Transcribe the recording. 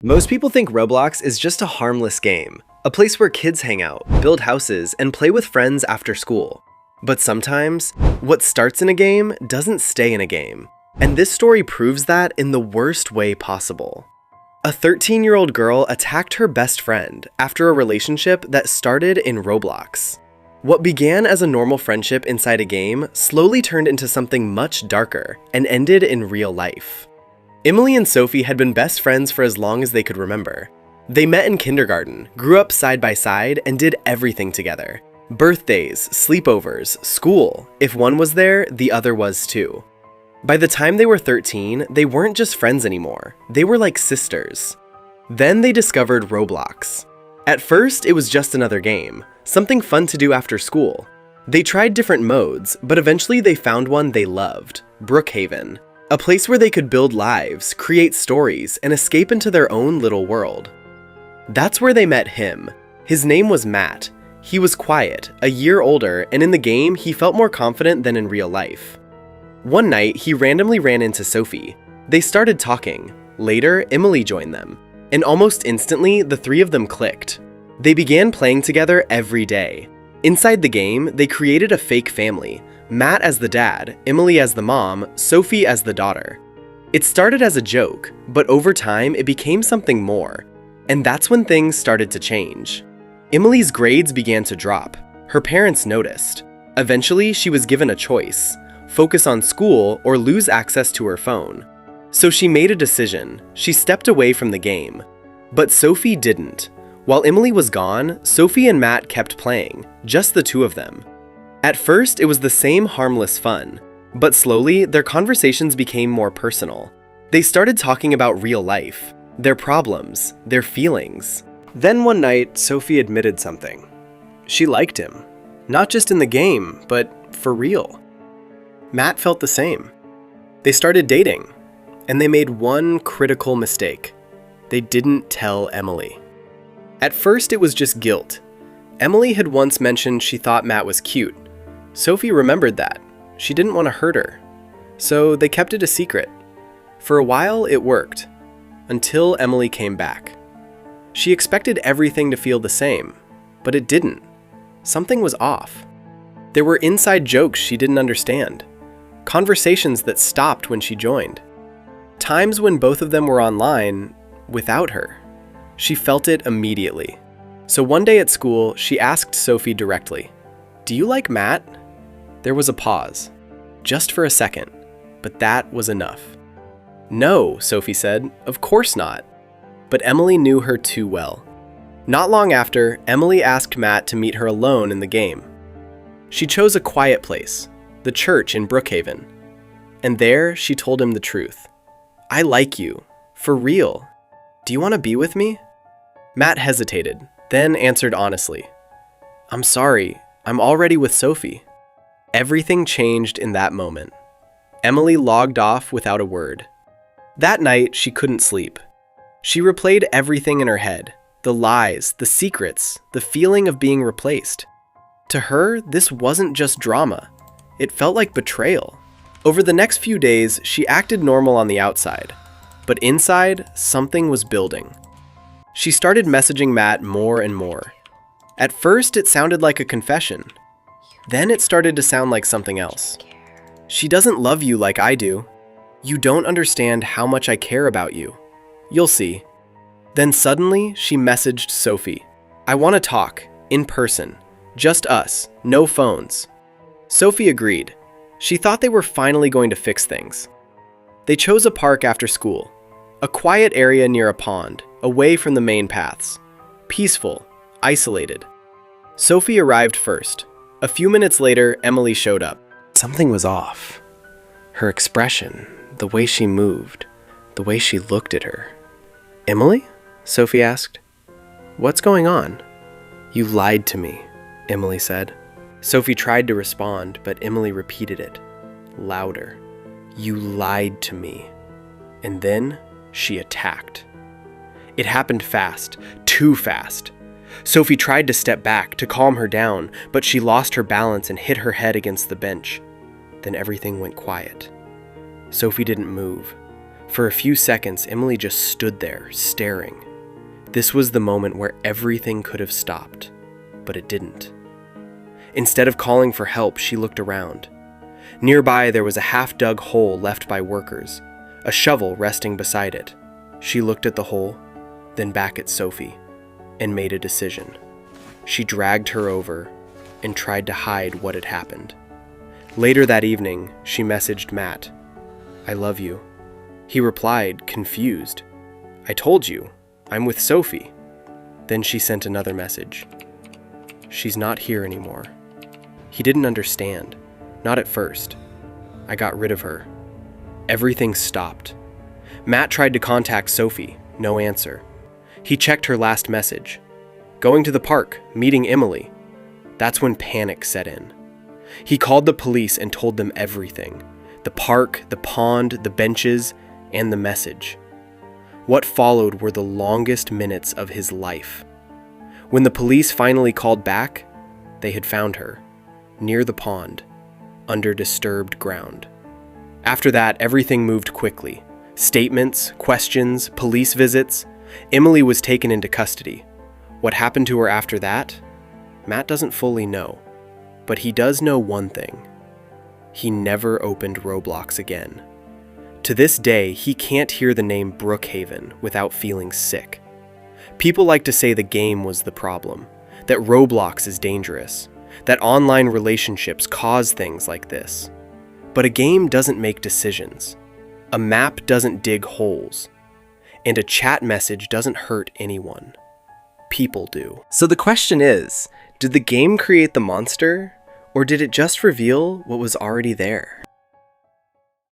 Most people think Roblox is just a harmless game, a place where kids hang out, build houses, and play with friends after school. But sometimes, what starts in a game doesn't stay in a game. And this story proves that in the worst way possible. A 13-year-old girl attacked her best friend after a relationship that started in Roblox. What began as a normal friendship inside a game slowly turned into something much darker and ended in real life. Emily and Sophie had been best friends for as long as they could remember. They met in kindergarten, grew up side by side, and did everything together. Birthdays, sleepovers, school. If one was there, the other was too. By the time they were 13, they weren't just friends anymore. They were like sisters. Then they discovered Roblox. At first, it was just another game, something fun to do after school. They tried different modes, but eventually they found one they loved, Brookhaven. A place where they could build lives, create stories, and escape into their own little world. That's where they met him. His name was Matt. He was quiet, a year older, and in the game, he felt more confident than in real life. One night, he randomly ran into Sophie. They started talking. Later, Emily joined them. And almost instantly, the three of them clicked. They began playing together every day. Inside the game, they created a fake family. Matt as the dad, Emily as the mom, Sophie as the daughter. It started as a joke, but over time it became something more. And that's when things started to change. Emily's grades began to drop. Her parents noticed. Eventually, she was given a choice: focus on school or lose access to her phone. So she made a decision. She stepped away from the game. But Sophie didn't. While Emily was gone, Sophie and Matt kept playing, just the two of them. At first, it was the same harmless fun, but slowly, their conversations became more personal. They started talking about real life, their problems, their feelings. Then one night, Sophie admitted something. She liked him. Not just in the game, but for real. Matt felt the same. They started dating, and they made one critical mistake. They didn't tell Emily. At first, it was just guilt. Emily had once mentioned she thought Matt was cute. Sophie remembered that. She didn't want to hurt her. So they kept it a secret. For a while, it worked. Until Emily came back. She expected everything to feel the same, but it didn't. Something was off. There were inside jokes she didn't understand. Conversations that stopped when she joined. Times when both of them were online without her. She felt it immediately. So one day at school, she asked Sophie directly, "Do you like Matt?" There was a pause, just for a second, but that was enough. "No," Sophie said, "of course not." But Emily knew her too well. Not long after, Emily asked Matt to meet her alone in the game. She chose a quiet place, the church in Brookhaven. And there, she told him the truth. "I like you, for real. Do you want to be with me?" Matt hesitated, then answered honestly, "I'm sorry, I'm already with Sophie." Everything changed in that moment. Emily logged off without a word. That night, she couldn't sleep. She replayed everything in her head, the lies, the secrets, the feeling of being replaced. To her, this wasn't just drama. It felt like betrayal. Over the next few days, she acted normal on the outside, but inside, something was building. She started messaging Matt more and more. At first, it sounded like a confession. Then it started to sound like something else. "She doesn't love you like I do. You don't understand how much I care about you. You'll see." Then suddenly, she messaged Sophie. "I want to talk, in person. Just us, no phones." Sophie agreed. She thought they were finally going to fix things. They chose a park after school, a quiet area near a pond, away from the main paths. Peaceful, isolated. Sophie arrived first. A few minutes later, Emily showed up. Something was off. Her expression, the way she moved, the way she looked at her. "Emily?" Sophie asked. "What's going on?" "You lied to me," Emily said. Sophie tried to respond, but Emily repeated it, louder. "You lied to me." And then she attacked. It happened fast, too fast. Sophie tried to step back to calm her down, but she lost her balance and hit her head against the bench. Then everything went quiet. Sophie didn't move. For a few seconds, Emily just stood there, staring. This was the moment where everything could have stopped, but it didn't. Instead of calling for help, she looked around. Nearby, there was a half-dug hole left by workers, a shovel resting beside it. She looked at the hole, then back at Sophie, and made a decision. She dragged her over and tried to hide what had happened. Later that evening, she messaged Matt, "I love you." He replied, confused, "I told you, I'm with Sophie." Then she sent another message. "She's not here anymore." He didn't understand, not at first. "I got rid of her." Everything stopped. Matt tried to contact Sophie, no answer. He checked her last message. "Going to the park, meeting Emily." That's when panic set in. He called the police and told them everything. The park, the pond, the benches, and the message. What followed were the longest minutes of his life. When the police finally called back, they had found her, near the pond, under disturbed ground. After that, everything moved quickly. Statements, questions, police visits. Emily was taken into custody. What happened to her after that? Matt doesn't fully know, but he does know one thing. He never opened Roblox again. To this day, he can't hear the name Brookhaven without feeling sick. People like to say the game was the problem, that Roblox is dangerous, that online relationships cause things like this. But a game doesn't make decisions. A map doesn't dig holes. And a chat message doesn't hurt anyone. People do. So the question is, did the game create the monster, or did it just reveal what was already there?